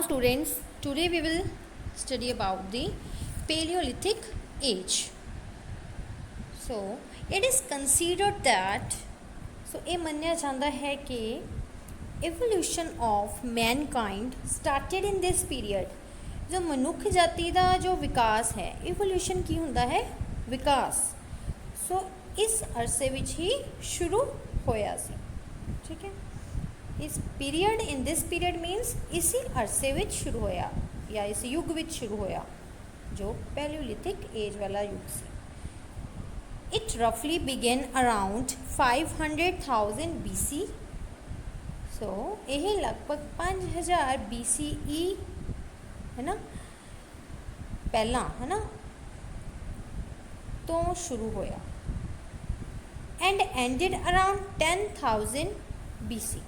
students, today we will study about the Paleolithic age. So it is considered that ये मन्या जाता है कि evolution of mankind started in this period. जो मनुख जाति का जो विकास है, evolution की हुंदा है विकास, इस अरसे विच ही शुरू होया सी, ठीक है। इस पीरियड इन दिस पीरियड मीनस इसी अरसे विच शुरू होया या इस युग विच शुरू होया जो पैलियोलिथिक एज वाला युग सी। इट रफली बिगेन अराउंड 500,000 BC। यह लगभग 5000 BCE है ना, पहला है ना, तो शुरू होया एंड एंडेड अराउंड 10,000 BC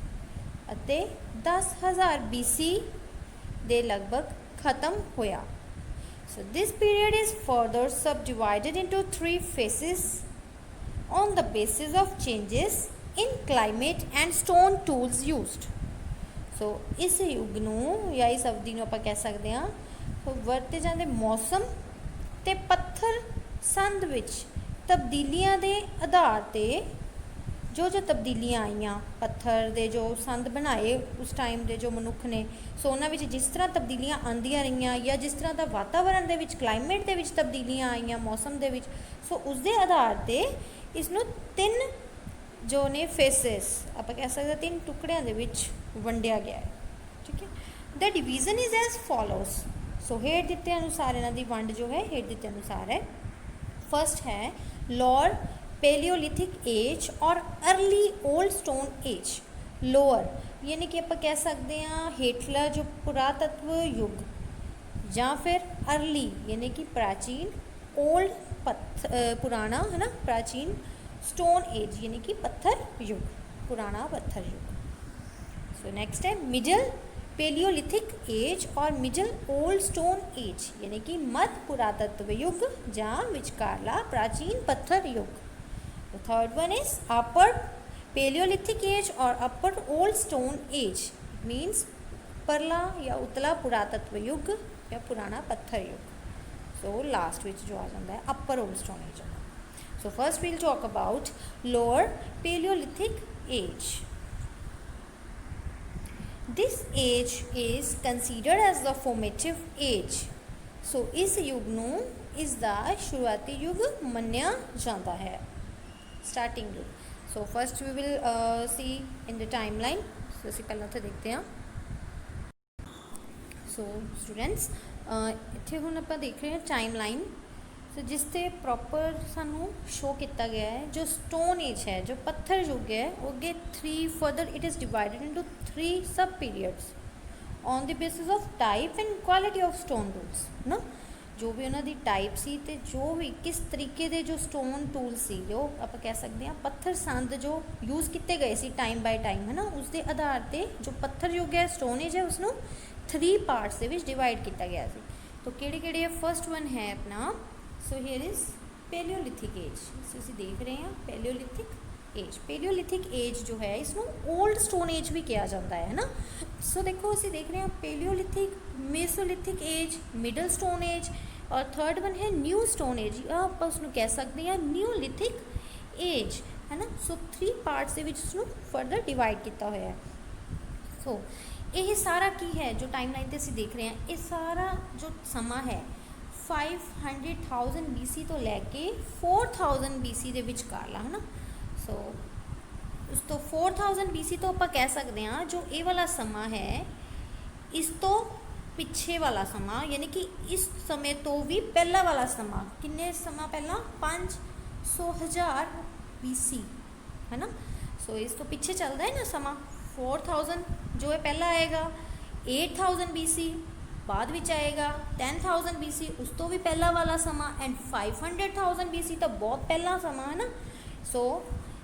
अते 10,000 BC दे लगभग ख़त्म होया। So this period is further subdivided into 3 phases on the basis of changes in climate and stone tools used. So इस युग नूं या इस अवधि नूं आपां कह सकते हैं तो वरते जांदे मौसम ते पत्थर संद विच तब्दीलियां दे आधार ते जो तब्दीलियां आईयां, पत्थर दे जो संद बनाए उस टाइम दे जो मनुख ने, उन्हां विच जिस तरह तब्दीलियां आंदियां रहियां या जिस तरह का वातावरण दे विच क्लाइमेट दे विच तब्दीलियां आईयां मौसम दे विच, उस दे आधार ते इसनूं 3 जो ने फेसिस आपां कह सकते 3 टुकड़ियां दे विच वंडिया गया है, ठीक है। The division is as follows. हेठ दिते अनुसार इन्हां दी वंड जो है हेठ दिते अनुसार है। फर्स्ट है लोअर पेलियोलिथिक एज और early old stone as. Lower यानी कि आप कह सकते हैं हेठला जो पुरातत्व युग, या फिर अर्ली यानी कि प्राचीन, ओल्ड पुराना है ना, प्राचीन, स्टोन एज यानी कि पत्थर युग, पुराना पत्थर युग। सो नेक्स्ट है मिडल पेलियोलिथिक एज और मिडल ओल्ड स्टोन एज यानी कि मध्य पुरातत्व युग या विचकारला प्राचीन पत्थर युग। The third one is upper Paleolithic age or upper old stone age. It means परला या उतला पुरातत्व युग या पुराना पत्थर युग। So last which जो आ जाता है upper old stone age। So first we'll talk about lower Paleolithic age. This age is considered as the formative age. So इस युग नूं इसदा शुरुआती युग मन्निया जाता है, स्टार्टिंग युग। So first we will see in the time line. असीं पहलां उत्थे देखते हैं। सो स्टूडेंट्स इत्थे हुण आपां देख रहे हैं टाइम लाइन, जिस ते प्रॉपर सानू शो किया गया है जो स्टोन एज है, जो पत्थर युग है, वो अगे 3 further it is divided into 3 सब periods on the basis of type and quality of stone tools ना। जो भी उन्होंने टाइप सी ते जो भी किस तरीके के जो स्टोन टूल सी, जो आप कह सकते हैं पत्थर संद जो यूज़ किए गए सी टाइम बाय टाइम है ना, उसके आधार पर जो पत्थर युग है, स्टोन एज है, उसनों 3 पार्ट्स के डिवाइड किया गया सी। तो किहड़े फर्स्ट वन है अपना, so here is Palaeolithic age. असीं देख रहे हैं पेलियोलिथिक एज। पेलियोलिथिक एज जो है इसनों ओल्ड स्टोन एज भी कहा जाता है ना। सो देखो असीं देख रहे हैं Palaeolithic, Mesolithic age, middle stone age और थर्ड वन है न्यू स्टोन एज, या आप उसनों कह सकते हैं न्यूलिथिक एज है ना। सो 3 पार्ट्स के विच उसनों फर्दर डिवाइड किया हुआ है। सो ये सारा की है जो टाइम लाइन से असीं देख रहे हैं, ये सारा जो समा है 500,000 BC तो लैके 4000 BC के विचकारला है ना। सो उस तो 4000 BC तो आप कह सकते हैं जो ये वाला समा है, इस तो पिछे वाला समा यानी कि इस समय तो भी पहला वाला समा, किन्ने समा पहला 500,000 BC है ना। सो इस तो पीछे चलता है ना समा, 4000 जो है पहला आएगा, 8000 BC बाद विच आएगा, 10,000 BC उस तो भी पहला वाला समा एंड 500,000 BC तो बहुत पहला समा है ना। सो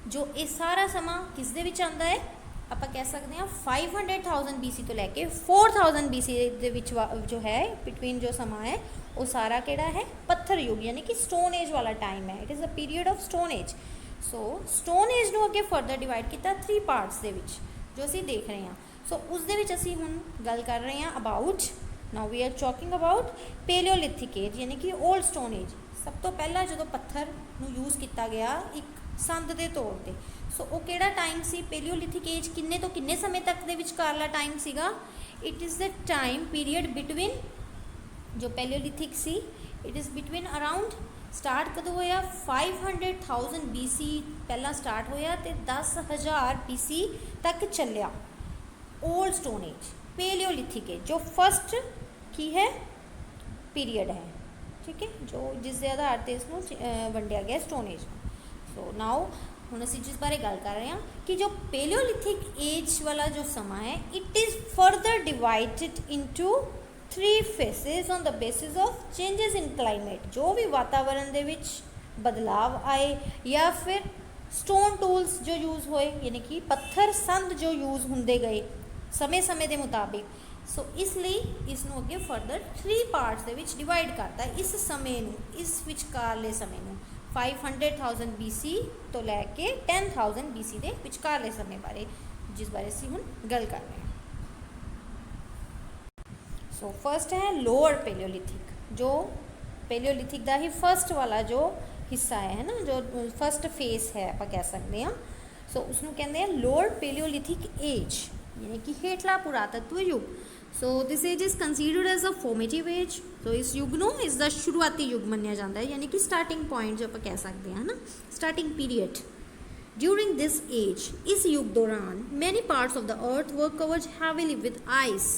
जो ये सारा समा किस दे विच आंदा है, आप कह सकते हैं 500,000 BC तो लैके 4000 BC दे विच जो है बिटवीन जो समा है वो सारा केड़ा है पत्थर युग यानी कि स्टोन एज वाला टाइम है। It is the period of stone age. So stone age नूं अगे फर्दर डिवाइड किया 3 पार्ट्स दे विच जो असीं देख रहे हैं। सो उस दे विच असीं हुण गल कर रहे हैं about, now we are talking about Palaeolithic age यानी कि ओल्ड स्टोन एज। सब तो पहला जो पत्थर नूं यूज़ किया गया एक संद के तौर पर, सो वो किहड़ा टाइम सी, पेलियोलिथिक एज किन्ने तो किन्ने समय तक दे विचकारला टाइम सीगा। It is the time period between, जो पेलियोलिथिक सी it is between around, start कदों होया 500,000 BC पहला स्टार्ट होया तो 10,000 BC तक चलिया old stone age, Palaeolithic age जो फस्ट की है पीरीयड है, ठीक है, जो जिस आधार पर इसनों वंडिया गया स्टोन एज। सो नाउ हुण असीं जिस बारे गल कर रहे हैं कि जो पेलियोलिथिक एज वाला जो समा है it is further divided into 3 faces on the basis of changes in climate. जो भी वातावरण दे विच बदलाव आए या फिर स्टोन टूल्स जो यूज़ होए यानी कि पत्थर संद जो यूज़ होंदे गए समय समय के मुताबिक, सो इसलिए इसनों अगे फर्दर 3 पार्ट्स दे विच डिवाइड करता है इस समय नूं, इस विचकारले समय नूं 500,000 BC तो लैके 10,000 BC के विचकारले समय बारे, जिस बारे असीं हुण गल कर रहे हैं। सो फर्स्ट है लोअर पेलियोलिथिक, जो पेलियोलिथिक का ही फर्स्ट वाला जो हिस्सा है ना, जो फर्स्ट फेस है आप कह सकते हैं। सो उसनों कहते हैं लोअर पेलियोलिथिक एज यानी कि हेठला पुरातत्व युग। So this age is considered as a formative age. तो इस युग नूं इस दा शुरुआती युग मन्निया जाता है यानी कि स्टार्टिंग पॉइंट जो आप कह सकते हैं ना, starting period. During this age, इस युग दौरान many parts of the earth were covered heavily with ice.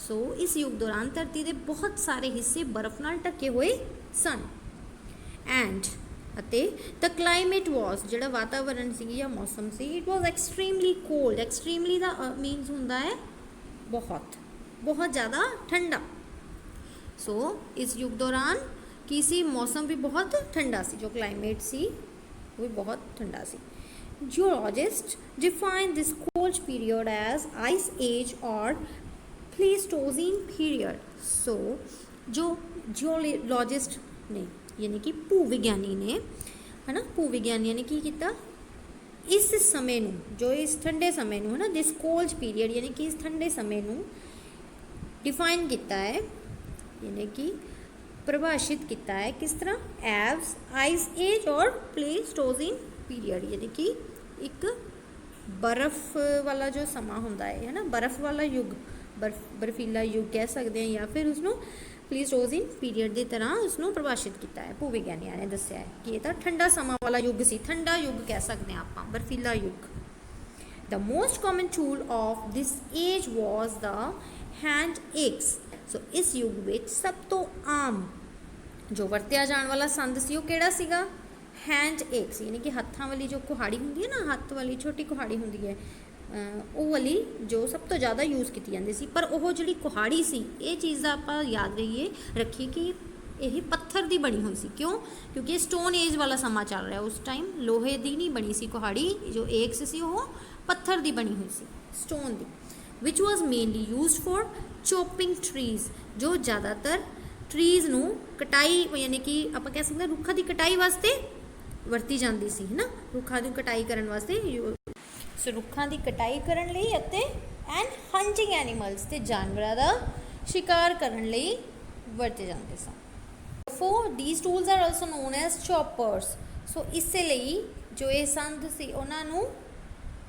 So इस युग दौरान धरती के बहुत सारे हिस्से बर्फ नाल ढके हुए सन। एंड द क्लाइमेट वॉज, जोड़ा वातावरण सी या मौसम सी, it was extremely cold. Extremely दा मीनस होंदा है बहुत बहुत ज़्यादा ठंडा। सो इस युग दौरान की सी मौसम भी बहुत ठंडा सी, जो क्लाइमेट सी वो भी बहुत ठंडा सी। Geologist define this cold period as ice age और प्लेस्टोजीन पीरियड। सो जो जियोलॉजिस्ट ने यानी कि भूविज्ञानी ने, है ना, भूविज्ञानियों ने की किया, इस समय नूं, जो इस ठंडे समय नूं, है ना, दिस कोल्ड पीरियड यानी कि इस ठंडे समय नूं डिफाइन किया है यानी कि परिभाषित किया है किस तरह, एज आइस एज और प्लेस्टोजीन पीरियड यानी कि एक बर्फ वाला जो समा होंदा है ना, बर्फ वाला युग, बर्फीला युग कह सकते हैं, या फिर उसनों प्लेस्टोजीन पीरियड की तरह उसनों परिभाषित किया है। भूविज्ञानियों ने दस्या है कि यह तो ठंडा समा वाला युग सी, ठंडा युग कह सकते हैं आप, बर्फीला युग। The most common tool of this age was the hand axe. So इस युग में सब तो आम जो वरत्या जाने वाला संद सी वो किहड़ा सीगा, हैंड एक्स यानी कि हत्थां वाली जो कुहाड़ी होंदी है ना, हत्थ वाली छोटी कुहाड़ी होंदी है, वो वाली जो सब तो ज़्यादा यूज़ की जाती सी। पर वो जी कुहाड़ी सी, ये चीज़ का आप याद रखिए कि यही पत्थर की बनी हुई सी। क्यों? क्योंकि स्टोन एज वाला समा चल रहा है, उस टाइम लोहे की नहीं बनी सी कुहाड़ी, जो एक्स सी वो पत्थर की बनी हुई सी, स्टोन की, which was mainly use for chopping trees, जो ज़्यादातर ट्रीज नूं कटाई यानी कि आप कह सकते हैं रुखा की कटाई वास्ते वरती जाती सी, है ना, रुखा की कटाई करने वास्ते। सो रुखा की कटाई करने लई अते एंड हंटिंग एनीमल्स ते जानवरों का शिकार करने लई वरते जाते सन। For these tools are also known as choppers. So इस जो ये संद सी उन्होंने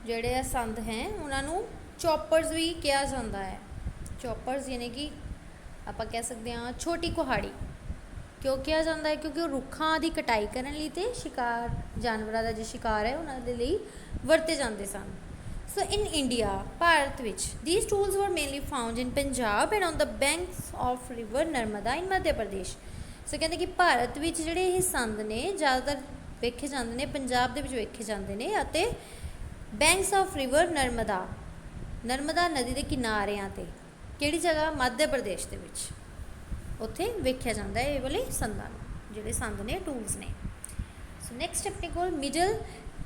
जोड़े संद हैं उन्होंने चॉपर्स भी कहा जाता है। चॉपर्स यानी कि आप कह सकते हैं छोटी कुहाड़ी। क्यों कहा जाता है? क्योंकि रुखा की कटाई करने लई ते शिकार जानवरों का जो शिकार है उन्होंने लिए वरते जाते सन। सो इन इंडिया, भारत विच these tools were mainly found in Punjab and on the banks of river Narmada in Madhya Pradesh. So कहते कि भारत विच जिहड़े ये संद ने ज़्यादातर वेखे जाते हैं पंजाब दे विच वेखे जाते हैं अते banks of river Narmada, Narmada नदी के किनारियां ते किहड़ी जगह मध्य प्रदेश दे विच उत्थे वेख्या जाता है ये वाले संदां नूं, जिहड़े संद ने टूल्स ने। सो नैक्सट अपने को middle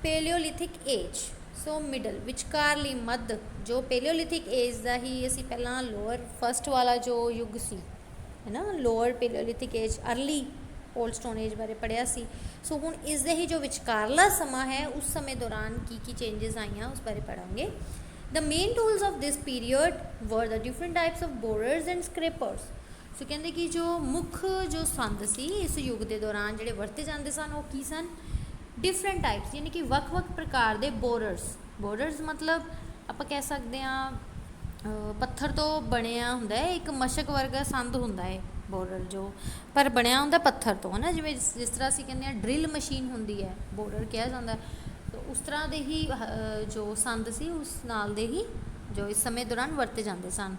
palaeolithic age. So middle विचकारली मध्य जो पेलियोलिथिक एज का ही असी पहला लोअर फर्स्ट वाला जो युग सी, है ना, lower Palaeolithic age early old stone age बारे पढ़िया सी। सो हुण इसदे ही जो विचकारला समा है उस समय दौरान की चेंजेस आईयां उस बारे पढ़ांगे। The main tools of this period were the different types of borers and scrapers. So कहते कि जो मुख जो संद सी इस युग के दौरान ਜਿਹੜੇ ਵਰਤੇ ਜਾਂਦੇ ਸਨ ਉਹ ਕੀ ਸਨ, डिफरेंट टाइप्स यानी कि ਵੱਖ-ਵੱਖ प्रकार के बोरर्स मतलब ਆਪਾਂ ਕਹਿ ਸਕਦੇ ਹਾਂ पत्थर तो बनया हुंदा है, एक मशक वर्गा संद हुंदा है बोरर जो, पर बनया हुंदा पत्थर तो है ना, जिवें जिस तरह असीं कहंदे हां ड्रिल मशीन हुंदी है बोरर कहा जाता है, तो उस तरह दे ही जो संद सी उस नाल दे ही जो इस समय दौरान वरते जाते सन।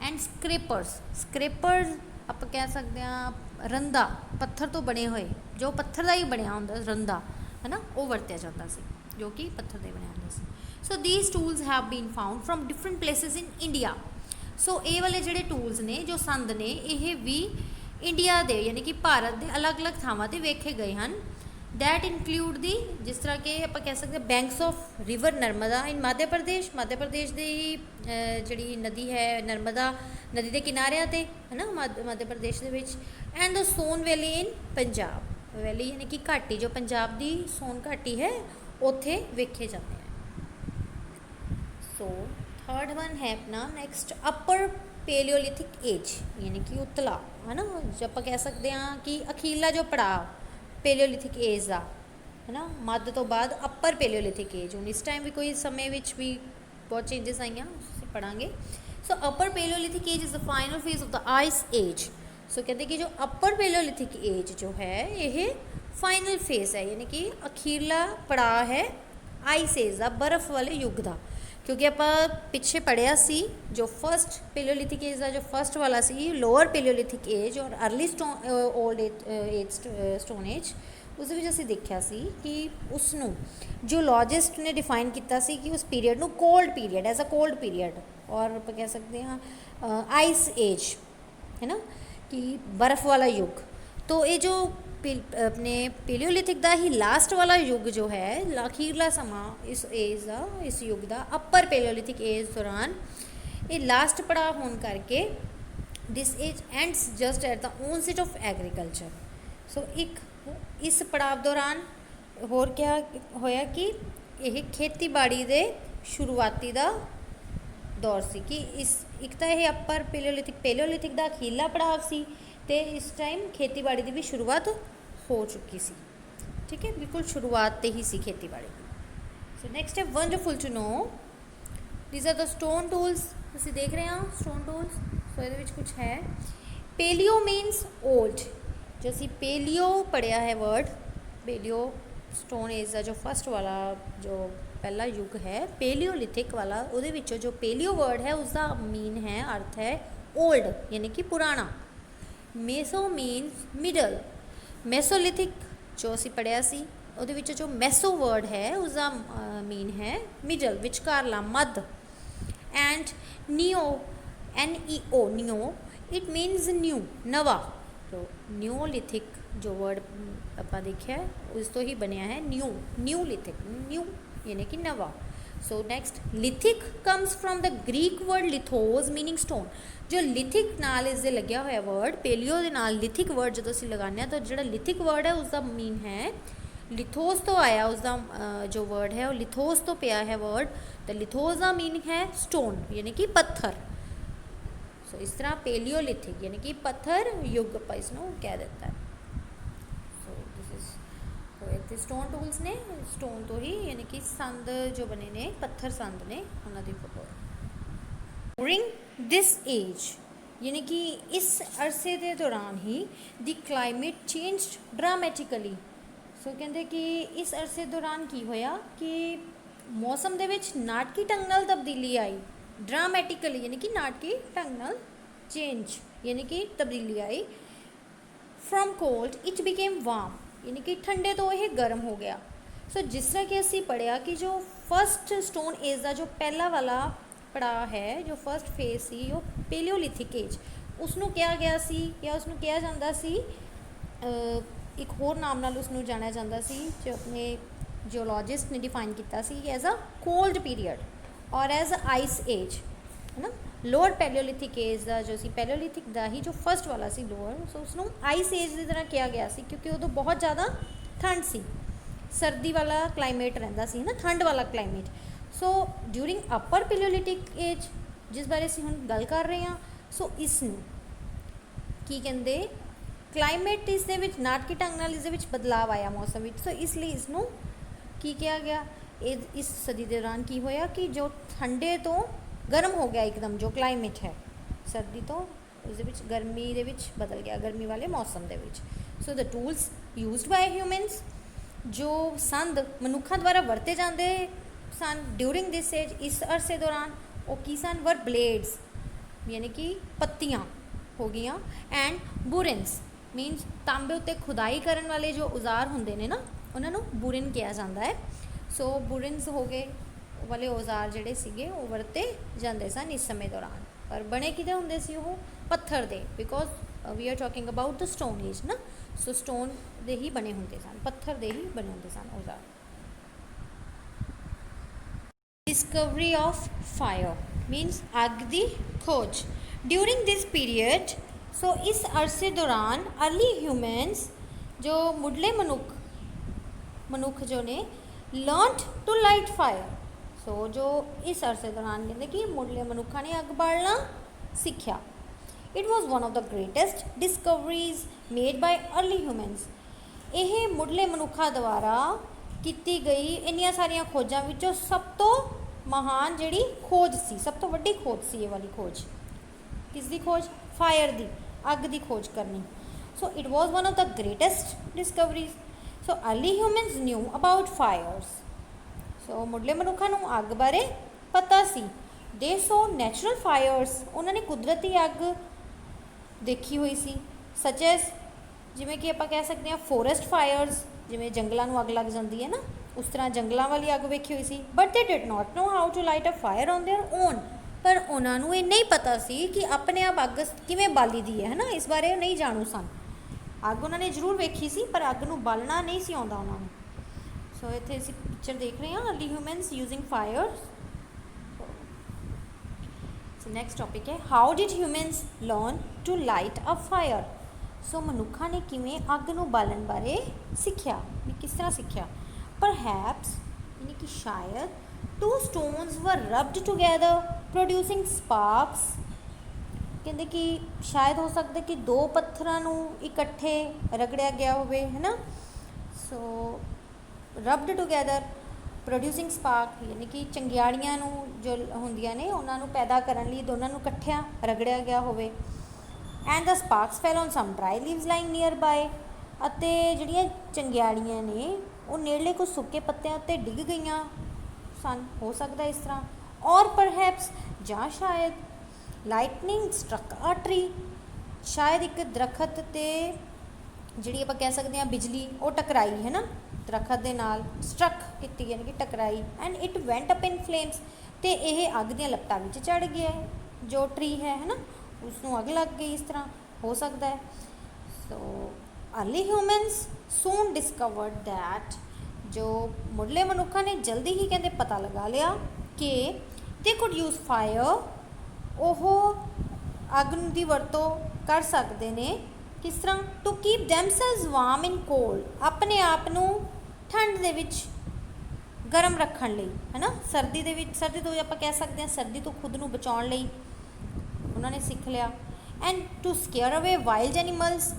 एंड स्क्रैपर्स आप कह सकते हैं रंधा, पत्थर तो बने हुए जो पत्थर का ही बनया हुंदा रंधा है ना, वो वरत्या जाता सी जो कि पत्थर का बनया हुंदा सी। So these tools have been found from different places in India. So ये वाले जोड़े टूल्स ने जो संद ने ये भी इंडिया के यानी कि भारत के अलग अलग थावां ते वेखे गए हैं। दैट इंक्लूड दी जिस तरह के आप कह सकते हैं banks of river Narmada in Madhya प्रदेश की जी नदी है नर्मदा नदी के किनारियां ते है ना मध्य प्रदेश के विच, and the Son valley in Punjab valley यानी कि घाटी जो पंजाब की सोन घाटी है उत्थे वेखे जाते हैं। सो थर्ड वन है अपना नेक्स्ट अपर पेलियोलिथिक एज यानी कि उतला है ना, जो आप कह सकते हैं कि अखीरला जो पड़ाव पेलियोलिथिक एज का है ना, मध्य तो बाद अपर पेलियोलिथिक एज, हूँ इस टाइम भी कोई समय भी बहुत चेंजिस आई हैं पढ़ांगे। So upper palaeolithic age is the final phase of the ice age. So कहते कि जो अपर पेलियोलिथिक एज जो है ये फाइनल फेज है यानी कि अखीरला पड़ाव है आइस एज का, बर्फ वाले युग का, क्योंकि आप पिछे पढ़िया सी जो फस्ट पेलियोलिथिक एज का जो फस्ट वाला सी लोअर पेलियोलिथिक एज और early old age stone age, उस असीं देखा सी कि उसनों जियोलॉजिस्ट ने डिफाइन किया सी कि उस पीरियड नूं cold period as a cold period, और आप कह सकते हैं आइस एज है ना कि बर्फ़ वाला युग। तो ये जो अपने पेलियोलिथिक का ही लास्ट वाला युग जो है अखीरला समा इस एज का इस युग का अपर पेलियोलिथिक एज दौरान ये लास्ट पड़ाव होने करके this age ends just at the onset of agriculture. So एक इस पड़ाव दौरान होर क्या होया कि यह खेतीबाड़ी के शुरुआती का दौर सी कि इस एक तो यह अपर पेलियोलिथिक का अखीरला पड़ाव सी ते इस टाइम खेतीबाड़ी की भी शुरुआत हो चुकी सी, ठीक है, बिल्कुल शुरुआत ते ही सी खेतीबाड़ी की। सो नेक्स्ट है wonderful to know these are the stone tools, असीं देख रहे हैं स्टोन टूल्स। सो ये कुछ है पेलियो मीनस ओल्ड, जो असीं पेलियो पढ़िया है वर्ड पेलियो स्टोन एज का जो फस्ट वाला जो पहला युग है पेलियोलिथिक वाला, उहदे विचों जो पेलियो वर्ड है उसका मीन है अर्थ है ओल्ड यानी कि पुराना। मेसो मीनस मिडल, मेसोलिथिक जो असी पढ़िया सी उहदे विच जो मैसो वर्ड है उसका मीन है मिडल विचकारला मध। And neo NEO neo it मीनस new नवा, तो न्यूलिथिक जो वर्ड आप देखा है उस तो ही बनया है न्यूलिथिक न्यू यानी कि नवा। So next lithic comes from the Greek word lithos meaning stone. जो लिथिक नाल इस लग्या हुआ वर्ड पेलियो के नाल लिथिक वर्ड जो असीं लगाने तो जो लिथिक वर्ड है उसका मीन है लिथोस तो आया, उसका जो वर्ड है वो लिथोस तो पिया है वर्ड, तो लिथोस का मीनिंग है स्टोन यानी कि पत्थर। सो इस तरह पेलियोलिथिक यानी कि पत्थर युग आप इसनों कह देता है। सो दिस इज तो स्टोन टूल्स ने स्टोन तो ही यानी कि संद जो बने ने पत्थर संद ने उन्होंने फोटो। ड्यूरिंग दिस एज यानी कि इस अरसे के दौरान ही द क्लाइमेट चेंज्ड ड्रामेटिकली। सो कहते कि इस अरसे दौरान की होया कि मौसम दे विच नाटकी ढंग नाल तब्दीली आई, ड्रामेटिकली यानी कि नाटकी ढंग नाल चेंज यानी कि तब्दीली आई। From cold it became warm यानी कि ठंडे तो यह गर्म हो गया। सो जिस तरह कि असी पढ़िया कि जो फस्ट स्टोन एज का जो पहला वाला पड़ाव है जो फस्ट फेज सी वो पेलियोलिथिक एज उसनों कहा गया सी या उसनों कहा जाता सी एक होर नाम नाल उसनों जाना जाता सी जो अपने जियोलॉजिस्ट ने डिफाइन किया सी एज अ कोल्ड पीरियड और एज अ आइस एज है ना। लोअर पेलियोलिथिक एज का जो सी पेलियोलिथिक का ही जो फस्ट वाला सी लोअर, सो उसनों आइस एज की तरह किया गया सी क्योंकि उदों बहुत ज़्यादा ठंड सी, सर्दी वाला क्लाइमेट रहिंदा सी है ना, ठंड वाला क्लाइमेट। ਸੋ ਡਿਊਰਿੰਗ ਅਪਰ ਪੈਲੀਓਲਿਥਿਕ ਏਜ ਜਿਸ ਬਾਰੇ ਅਸੀਂ ਹੁਣ ਗੱਲ ਕਰ ਰਹੇ ਹਾਂ, ਸੋ ਇਸ ਨੂੰ ਕੀ ਕਹਿੰਦੇ, ਕਲਾਈਮੇਟ ਇਸ ਦੇ ਵਿੱਚ ਨਾਟਕੀ ਢੰਗ ਨਾਲ ਇਸ ਦੇ ਵਿੱਚ ਬਦਲਾਵ ਆਇਆ ਮੌਸਮ ਵਿੱਚ, ਸੋ ਇਸ ਲਈ ਇਸ ਨੂੰ ਕੀ ਕਿਹਾ ਗਿਆ, ਇਹ ਇਸ ਸਦੀ ਦੇ ਦੌਰਾਨ ਕੀ ਹੋਇਆ ਕਿ ਜੋ ਠੰਡੇ ਤੋਂ ਗਰਮ ਹੋ ਗਿਆ ਇੱਕਦਮ, ਜੋ ਕਲਾਈਮੇਟ ਹੈ ਸਰਦੀ ਤੋਂ ਉਸ ਦੇ ਵਿੱਚ ਗਰਮੀ ਦੇ ਵਿੱਚ ਬਦਲ ਗਿਆ, ਗਰਮੀ ਵਾਲੇ ਮੌਸਮ ਦੇ ਵਿੱਚ। ਸੋ ਦ ਟੂਲਸ ਯੂਜ਼ਡ ਬਾਈ ਹਿਊਮਨਸ, ਜੋ ਸੰਦ ਮਨੁੱਖਾਂ ਦੁਆਰਾ ਵਰਤੇ ਜਾਂਦੇ ਸਨ ਡਿਊਰਿੰਗ ਦਿਸ ਏਜ, ਇਸ ਅਰਸੇ ਦੌਰਾਨ, ਉਹ ਕੀ ਸਨ, ਵਰ ਬਲੇਡਸ ਯਾਨੀ ਕਿ ਪੱਤੀਆਂ ਹੋ ਗਈਆਂ, ਐਂਡ ਬੁਰਿਨਸ ਮੀਨਸ ਤਾਂਬੇ ਉੱਤੇ ਖੁਦਾਈ ਕਰਨ ਵਾਲੇ ਜੋ ਔਜ਼ਾਰ ਹੁੰਦੇ ਨੇ ਨਾ, ਉਹਨਾਂ ਨੂੰ ਬੁਰਿਨ ਕਿਹਾ ਜਾਂਦਾ ਹੈ। ਸੋ ਬੁਰਿਨਸ ਹੋ ਗਏ ਵਾਲੇ ਔਜ਼ਾਰ ਜਿਹੜੇ ਸੀਗੇ ਉਹ ਵਰਤੇ ਜਾਂਦੇ ਸਨ ਇਸ ਸਮੇਂ ਦੌਰਾਨ, ਪਰ ਬਣੇ ਕਿਹਦੇ ਹੁੰਦੇ ਸੀ, ਉਹ ਪੱਥਰ ਦੇ, because we are talking about the stone age ਨਾ, ਸੋ ਸਟੋਨ ਦੇ ਹੀ ਬਣੇ ਹੁੰਦੇ ਸਨ, ਪੱਥਰ ਦੇ ਹੀ ਬਣੇ ਹੁੰਦੇ ਸਨ ਔਜ਼ਾਰ। ਡਿਸਕਵਰੀ ਆਫ ਫਾਇਰ ਮੀਨਸ ਅੱਗ ਦੀ ਖੋਜ ਡਿਊਰਿੰਗ ਦਿਸ ਪੀਰੀਅਡ। ਸੋ ਇਸ ਅਰਸੇ ਦੌਰਾਨ ਅਰਲੀ ਹਿਊਮਨਸ, ਜੋ ਮੁੱਢਲੇ ਮਨੁੱਖ ਜੋ ਨੇ, ਲਰਨਡ ਟੂ ਲਾਈਟ ਫਾਇਰ। ਸੋ ਜੋ ਇਸ ਅਰਸੇ ਦੌਰਾਨ ਕਹਿੰਦੇ ਕਿ ਮੁੱਢਲੇ ਮਨੁੱਖਾਂ ਨੇ ਅੱਗ ਬਾਲਣਾ ਸਿੱਖਿਆ। It was one of the greatest discoveries made by early humans. ਇਹ ਮੁੱਢਲੇ ਮਨੁੱਖਾਂ ਦੁਆਰਾ ਕੀਤੀ ਗਈ ਇੰਨੀਆਂ ਸਾਰੀਆਂ ਖੋਜਾਂ ਵਿੱਚੋਂ ਸਭ ਤੋਂ ਮਹਾਨ ਜਿਹੜੀ ਖੋਜ ਸੀ, ਸਭ ਤੋਂ ਵੱਡੀ ਖੋਜ ਸੀ ਇਹ ਵਾਲੀ ਖੋਜ। ਕਿਸ ਦੀ ਖੋਜ? ਫਾਇਰ ਦੀ, ਅੱਗ ਦੀ ਖੋਜ ਕਰਨੀ। So it was one of the greatest discoveries. So early humans knew about fires. So ਮੁੱਢਲੇ ਮਨੁੱਖਾਂ ਨੂੰ ਅੱਗ ਬਾਰੇ ਪਤਾ ਸੀ। ਦੇ ਸੋ ਨੈਚੁਰਲ ਫਾਇਰਸ, ਉਹਨਾਂ ਨੇ ਕੁਦਰਤੀ ਅੱਗ ਦੇਖੀ ਹੋਈ ਸੀ, ਸਚ ਐਸ ਜਿਵੇਂ ਕਿ ਆਪਾਂ ਕਹਿ ਸਕਦੇ ਹਾਂ ਫੋਰੈਸਟ ਫਾਇਰਸ, ਜਿਵੇਂ ਜੰਗਲਾਂ ਨੂੰ ਅੱਗ ਲੱਗ ਜਾਂਦੀ ਹੈ ਨਾ, ਉਸ ਤਰ੍ਹਾਂ ਜੰਗਲਾਂ ਵਾਲੀ ਅੱਗ ਵੇਖੀ ਹੋਈ ਸੀ। But they did not know how to light a fire on their own. ਪਰ ਉਹਨਾਂ ਨੂੰ ਇਹ ਨਹੀਂ ਪਤਾ ਸੀ ਕਿ ਆਪਣੇ ਆਪ ਅੱਗ ਕਿਵੇਂ ਬਾਲੀ ਦੀ ਹੈ ਨਾ, ਇਸ ਬਾਰੇ ਉਹ ਨਹੀਂ ਜਾਣੂ ਸਨ। ਅੱਗ ਉਹਨਾਂ ਨੇ ਜ਼ਰੂਰ ਵੇਖੀ ਸੀ, ਪਰ ਅੱਗ ਨੂੰ ਬਾਲਣਾ ਨਹੀਂ ਸੀ ਆਉਂਦਾ ਉਹਨਾਂ ਨੂੰ। ਸੋ ਇੱਥੇ ਅਸੀਂ ਪਿਕਚਰ ਦੇਖ ਰਹੇ ਹਾਂ early humans using fire. So next topic ਹੈ how did humans learn to light a fire. So ਮਨੁੱਖਾਂ ਨੇ ਕਿਵੇਂ ਅੱਗ ਨੂੰ ਬਾਲਣ ਬਾਰੇ ਸਿੱਖਿਆ, ਵੀ ਕਿਸ ਤਰ੍ਹਾਂ ਸਿੱਖਿਆ। ਪਰਹੈਪਸ ਯਾਨੀ ਕਿ ਸ਼ਾਇਦ two stones were rubbed together producing sparks। ਕਹਿੰਦੇ ਕਿ ਸ਼ਾਇਦ ਹੋ ਸਕਦਾ ਕਿ ਦੋ ਪੱਥਰਾਂ ਨੂੰ ਇਕੱਠੇ ਰਗੜਿਆ ਗਿਆ ਹੋਵੇ, ਹੈ ਨਾ। ਸੋ rubbed together producing spark ਯਾਨੀ ਕਿ ਚੰਗਿਆੜੀਆਂ ਨੂੰ ਜੋ ਹੁੰਦੀਆਂ ਨੇ ਉਹਨਾਂ ਨੂੰ ਪੈਦਾ ਕਰਨ ਲਈ ਦੋਨਾਂ ਨੂੰ ਇਕੱਠਿਆਂ ਰਗੜਿਆ ਗਿਆ ਹੋਵੇ। And the sparks fell on some dry leaves lying nearby। ਅਤੇ ਜਿਹੜੀਆਂ ਚੰਗਿਆੜੀਆਂ ਨੇ ਉਹ ਨੇੜਲੇ ਕੁਝ ਸੁੱਕੇ ਪੱਤਿਆਂ ਉੱਤੇ ਡਿੱਗ ਗਈਆਂ ਸਨ, ਹੋ ਸਕਦਾ ਇਸ ਤਰ੍ਹਾਂ। ਔਰ ਪਰਹੈਪਸ ਜਾਂ ਸ਼ਾਇਦ ਲਾਈਟਨਿੰਗ ਸਟਰਕ ਅ ਟਰੀ, ਸ਼ਾਇਦ ਇੱਕ ਦਰਖਤ 'ਤੇ ਜਿਹੜੀ ਆਪਾਂ ਕਹਿ ਸਕਦੇ ਹਾਂ ਬਿਜਲੀ ਉਹ ਟਕਰਾਈ, ਹੈ ਨਾ, ਦਰਖਤ ਦੇ ਨਾਲ ਸਟਰਕ ਕੀਤੀ ਯਾਨੀ ਕਿ ਟਕਰਾਈ। And it went up in flames, ਅਤੇ ਇਹ ਅੱਗ ਦੀਆਂ ਲਪਟਾਂ ਵਿੱਚ ਚੜ੍ਹ ਗਿਆ ਜੋ ਟਰੀ ਹੈ ਨਾ, ਉਸ ਨੂੰ ਅੱਗ ਲੱਗ ਗਈ, ਇਸ ਤਰ੍ਹਾਂ ਹੋ ਸਕਦਾ ਹੈ। ਸੋ ਅਰਲੀ ਹਿਊਮਨਸ ਸੂਨ ਡਿਸਕਵਰਡ ਦੈਟ, ਜੋ ਮੁੱਢਲੇ ਮਨੁੱਖਾਂ ਨੇ ਜਲਦੀ ਹੀ ਕਹਿੰਦੇ ਪਤਾ ਲਗਾ ਲਿਆ ਕਿ ਦੇ ਕੁਡ ਯੂਜ਼ ਫਾਇਰ, ਉਹ ਅੱਗ ਦੀ ਵਰਤੋਂ ਕਰ ਸਕਦੇ ਨੇ ਕਿਸ ਤਰ੍ਹਾਂ, to keep themselves warm in cold, ਆਪਣੇ ਆਪ ਨੂੰ ਠੰਡ ਦੇ ਵਿੱਚ ਗਰਮ ਰੱਖਣ ਲਈ, ਹੈ ਨਾ। ਸਰਦੀ ਦੇ ਵਿੱਚ, ਸਰਦੀ ਤੋਂ ਆਪਾਂ ਕਹਿ ਸਕਦੇ ਹਾਂ ਸਰਦੀ ਤੋਂ ਖੁਦ ਨੂੰ ਬਚਾਉਣ ਲਈ ਉਹਨਾਂ ਨੇ ਸਿੱਖ ਲਿਆ। ਐਂਡ ਟੂ ਸਕੇਅਰ ਅਵੇ ਵਾਈਲਡ ਐਨੀਮਲਸ,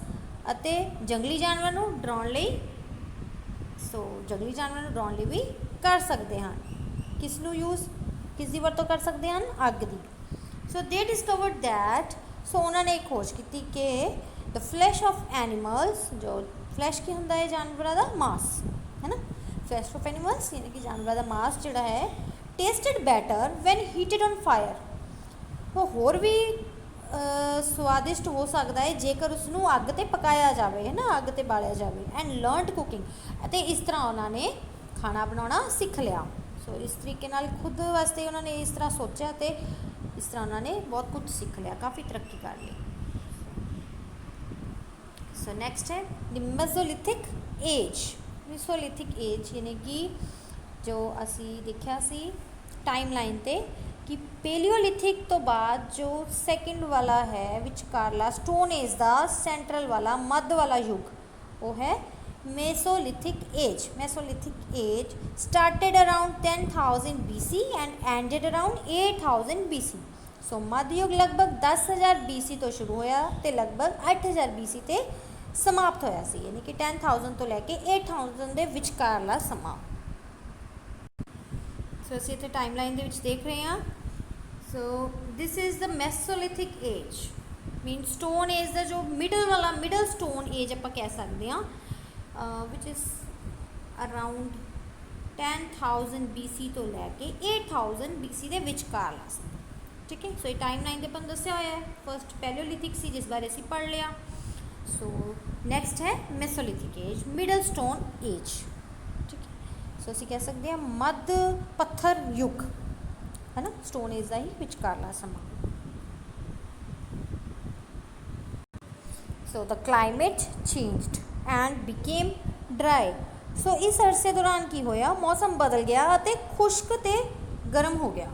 ਅਤੇ ਜੰਗਲੀ ਜਾਨਵਰਾਂ ਨੂੰ ਡਰਾਉਣ ਲਈ, ਸੋ ਜੰਗਲੀ ਜਾਨਵਰਾਂ ਨੂੰ ਡਰਾਉਣ ਲਈ ਵੀ ਕਰ ਸਕਦੇ ਹਨ। ਕਿਸ ਨੂੰ ਯੂਜ਼, ਕਿਸ ਦੀ ਵਰਤੋਂ ਕਰ ਸਕਦੇ ਹਨ? ਅੱਗ ਦੀ। ਸੋ ਦੇ ਡਿਸਕਵਰਡ ਦੈਟ, ਸੋ ਉਹਨਾਂ ਨੇ ਖੋਜ ਕੀਤੀ ਕਿ ਦ ਫਲੈਸ਼ ਆਫ ਐਨੀਮਲਸ, ਜੋ ਫਲੈਸ਼ ਕੀ ਹੁੰਦਾ ਹੈ? ਜਾਨਵਰਾਂ ਦਾ ਮਾਸ, ਹੈ ਨਾ। ਫਲੈਸ਼ ਆਫ ਐਨੀਮਲਸ ਯਾਨੀ ਕਿ ਜਾਨਵਰਾਂ ਦਾ ਮਾਸ ਜਿਹੜਾ ਹੈ, tasted better when heated on fire, ਉਹ ਹੋਰ ਵੀ ਸਵਾਦਿਸ਼ਟ ਹੋ ਸਕਦਾ ਹੈ ਜੇਕਰ ਉਸਨੂੰ ਅੱਗ 'ਤੇ ਪਕਾਇਆ ਜਾਵੇ, ਹੈ ਨਾ, ਅੱਗ 'ਤੇ ਬਾਲਿਆ ਜਾਵੇ। ਐਂਡ ਲਰਨਡ ਕੁਕਿੰਗ, ਅਤੇ ਇਸ ਤਰ੍ਹਾਂ ਉਹਨਾਂ ਨੇ ਖਾਣਾ ਬਣਾਉਣਾ ਸਿੱਖ ਲਿਆ। ਸੋ ਇਸ ਤਰੀਕੇ ਨਾਲ ਖੁਦ ਵਾਸਤੇ ਉਹਨਾਂ ਨੇ ਇਸ ਤਰ੍ਹਾਂ ਸੋਚਿਆ ਅਤੇ ਇਸ ਤਰ੍ਹਾਂ ਉਹਨਾਂ ਨੇ ਬਹੁਤ ਕੁਝ ਸਿੱਖ ਲਿਆ, ਕਾਫੀ ਤਰੱਕੀ ਕਰ ਲਈ। ਸੋ ਨੈਕਸਟ ਹੈ ਦੀ ਮੈਸੋਲਿਥਿਕ ਏਜ। ਮੈਸੋਲਿਥਿਕ ਏਜ ਯਾਨੀ ਕਿ ਜੋ ਅਸੀਂ ਦੇਖਿਆ ਸੀ ਟਾਈਮ ਲਾਈਨ 'ਤੇ ਕਿ ਪੈਲੀਓਲਿਥਿਕ ਤੋਂ ਬਾਅਦ ਜੋ ਸੈਕਿੰਡ ਵਾਲਾ ਹੈ ਵਿਚਕਾਰਲਾ ਸਟੋਨ ਏਜ ਦਾ ਸੈਂਟਰਲ ਵਾਲਾ ਮੱਧ ਵਾਲਾ ਯੁੱਗ, ਉਹ ਹੈ Mesolithic age. Mesolithic age started around 10,000 BC and ended around 8,000 BC. सो मध्ययुग लगभग 10,000 BC तो शुरू होया ते लगभग 8,000 BC ते समाप्त होया सी, यानी कि 10,000 तो लैके 8,000 ਦੇ ਵਿਚਕਾਰਲਾ ਸਮਾਂ। सो ਅਸੀਂ ਇੱਥੇ ਟਾਈਮਲਾਈਨ ਦੇ ਵਿੱਚ ਦੇਖ ਰਹੇ ਹਾਂ। So this is the mesolithic age, mean stone age ਦਾ ਜੋ ਮਿਡਲ ਸਟੋਨ ਏਜ ਆਪਾਂ ਕਹਿ ਸਕਦੇ ਹਾਂ, ਵਿਚ ਇਜ਼ ਅਰਾਊਂਡ 10,000 BC ਤੋਂ ਲੈ ਕੇ 8,000 BC ਦੇ ਵਿਚਕਾਰਲਾ ਸਮਾਂ। ठीक है, सो ये टाइमलाइन तो अपन दसिया होया है। फर्स्ट पैलियोलिथिक सी, जिस बारे असी पढ़ लिया। सो नैक्सट है Mesolithic age, middle stone age. ठीक है, सो असी कह सकते हैं मध्य पत्थर युग, है ना, स्टोन एज का ही विचकारला समा। So the climate changed and became dry. So इस अरसे दौरान की होया, मौसम बदल गया ते खुश्क ते गर्म हो गया।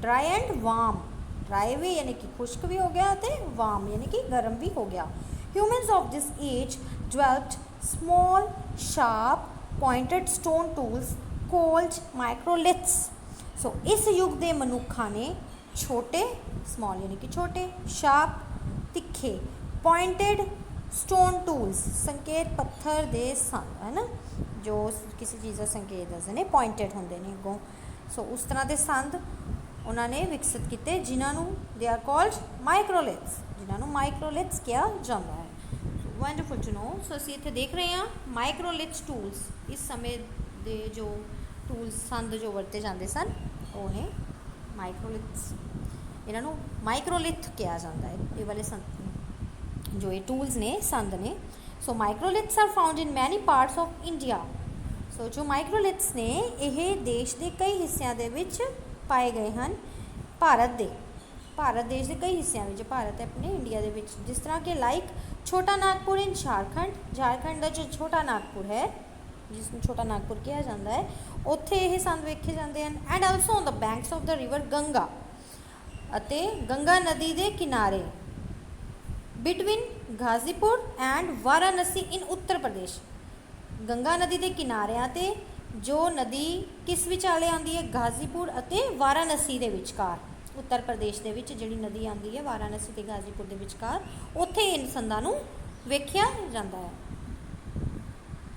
ड्राई एंड वार्म, ड्राई भी यानी कि खुश्क भी हो गया तो वार्म यानी कि गर्म भी हो गया। Humans of this age developed small sharp pointed stone tools called microliths. So इस युग के मनुखा ने छोटे, स्मॉल यानी कि छोटे, शार्प तिखे, पॉइंटेड स्टोन टूल्स संकेत पत्थर दे सन, है ना, जो किसी चीज़ का संकेत दसदे ने, पॉइंटेड होंदे ने अगों। सो उस तरह के संद उन्होंने विकसित किए, जिन्होंने दे आर कॉल्ड माइक्रोलिथ्स, जिन्होंने माइक्रोलिथ्स कहा जाता है। Wonderful to no. सो असीं इत्थे देख रहे हैं माइक्रोलिथ्स टूल्स, इस समय दे जो टूल्स संद जो वरते जाते सन वो ने माइक्रोलिथ्स, इन्हों माइक्रोलिथ कहा जाता है, ये वाले संद जो ये टूल्स ने, संद ने। So microliths are found in many parts of India. So जो माइक्रोलिथ्स ने ये देश के कई हिस्सों के पाए गए हैं। भारत देश के कई हिस्सों में, भारत है अपने इंडिया के, जिस तरह के लाइक छोटा नागपुर इन झारखंड का जो छोटा नागपुर है, जिसमें छोटा नागपुर कहा जाता है, उत्थे ये संद वेखे जाते हैं। And also on the banks of the river Ganga, अते गंगा नदी के किनारे बिटवीन गाजीपुर एंड वाराणसी इन उत्तर प्रदेश। गंगा नदी के किनारियां ते जो नदी किस विचाले आती है, गाजीपुर अते वाराणसी के विचकार, उत्तर प्रदेश के विच जिहड़ी नदी आती है वाराणसी ते गाजीपुर के विचकार, उत्थे इन संदां नूं वेख्या जाता है।